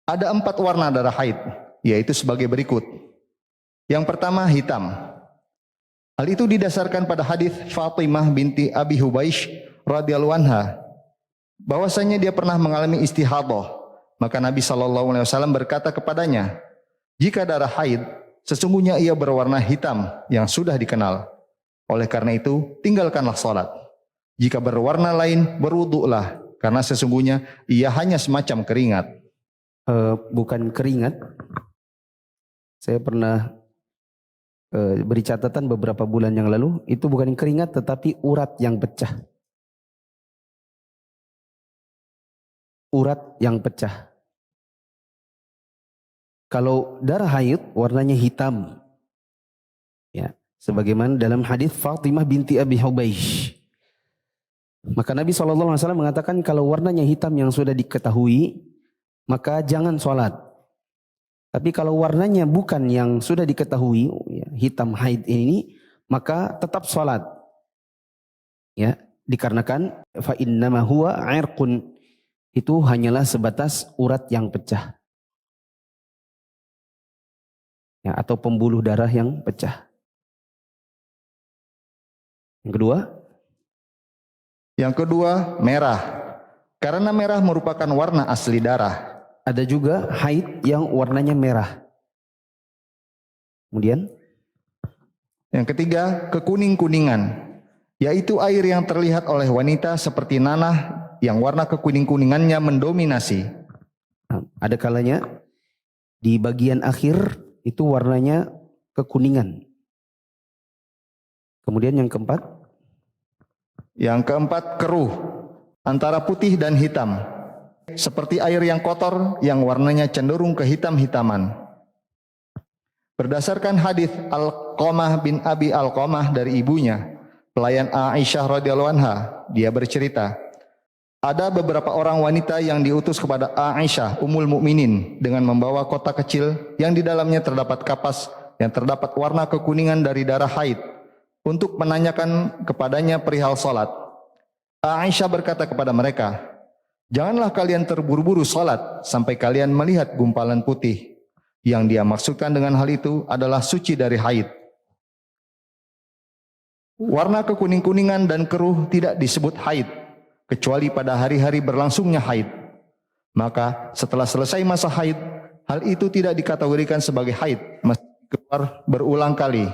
Ada 4 warna darah haid, yaitu sebagai berikut. Yang pertama, hitam. Hal itu didasarkan pada hadis Fatimah binti Abi Hubaish radhiyallahu anha, bahwasanya dia pernah mengalami istihadah. Maka Nabi SAW berkata kepadanya, jika darah haid, sesungguhnya ia berwarna hitam yang sudah dikenal. Oleh karena itu, tinggalkanlah salat. Jika berwarna lain, berwuduklah, karena sesungguhnya ia hanya semacam keringat. Bukan keringat. Saya pernah beri catatan beberapa bulan yang lalu, itu bukan keringat tetapi urat yang pecah. Urat yang pecah. Kalau darah haid warnanya hitam. Ya, sebagaimana dalam hadis Fatimah binti Abi Hubaish. Maka Nabi SAW mengatakan kalau warnanya hitam yang sudah diketahui, maka jangan sholat. Tapi kalau warnanya bukan yang sudah diketahui, ya, hitam haid ini, maka tetap sholat. Ya, dikarenakan fa innama huwa 'irqun, itu hanyalah sebatas urat yang pecah. Ya, atau pembuluh darah yang pecah. Yang kedua, merah. Karena merah merupakan warna asli darah. Ada juga haid yang warnanya merah. Kemudian yang ketiga, kekuning-kuningan, yaitu air yang terlihat oleh wanita seperti nanah yang warna kekuning-kuningannya mendominasi. Ada kalanya di bagian akhir itu warnanya kekuningan. Kemudian yang keempat? Yang keempat, keruh, antara putih dan hitam. Seperti air yang kotor yang warnanya cenderung kehitam-hitaman. Berdasarkan hadis Alqamah bin Abi Alqamah dari ibunya, pelayan Aisyah radhiyallahu anha, dia bercerita, ada beberapa orang wanita yang diutus kepada Aisyah Ummul Mukminin dengan membawa kotak kecil yang di dalamnya terdapat kapas yang terdapat warna kekuningan dari darah haid untuk menanyakan kepadanya perihal salat. Aisyah berkata kepada mereka, janganlah kalian terburu-buru salat sampai kalian melihat gumpalan putih. Yang dia maksudkan dengan hal itu adalah suci dari haid. Warna kekuning-kuningan dan keruh tidak disebut haid kecuali pada hari-hari berlangsungnya haid. Maka setelah selesai masa haid, hal itu tidak dikategorikan sebagai haid meski keluar berulang kali.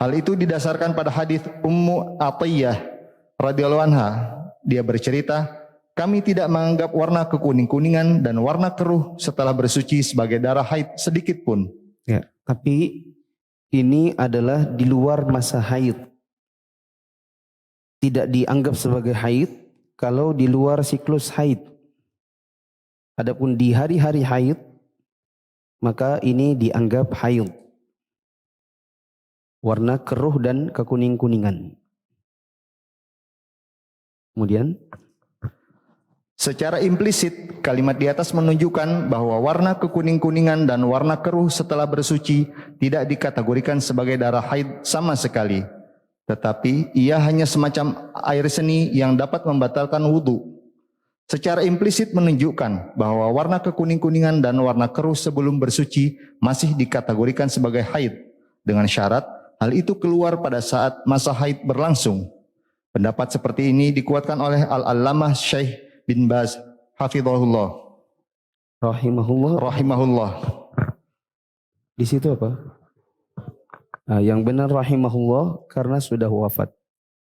Hal itu didasarkan pada hadis Ummu Atiyah radhiyallahu anha. Dia bercerita, kami tidak menganggap warna kekuning-kuningan dan warna keruh setelah bersuci sebagai darah haid sedikit pun. Ya, tapi ini adalah di luar masa haid. Tidak dianggap sebagai haid kalau di luar siklus haid. Adapun di hari-hari haid, maka ini dianggap haid. Warna keruh dan kekuning-kuningan. Kemudian, secara implisit, kalimat di atas menunjukkan bahwa warna kekuning-kuningan dan warna keruh setelah bersuci tidak dikategorikan sebagai darah haid sama sekali. Tetapi ia hanya semacam air seni yang dapat membatalkan wudhu. Secara implisit menunjukkan bahwa warna kekuning-kuningan dan warna keruh sebelum bersuci masih dikategorikan sebagai haid. Dengan syarat, hal itu keluar pada saat masa haid berlangsung. Pendapat seperti ini dikuatkan oleh Al-Allamah Syekh bin Baz hafizahullah rahimahullah. Di situ apa? Nah, yang benar rahimahullah karena sudah wafat.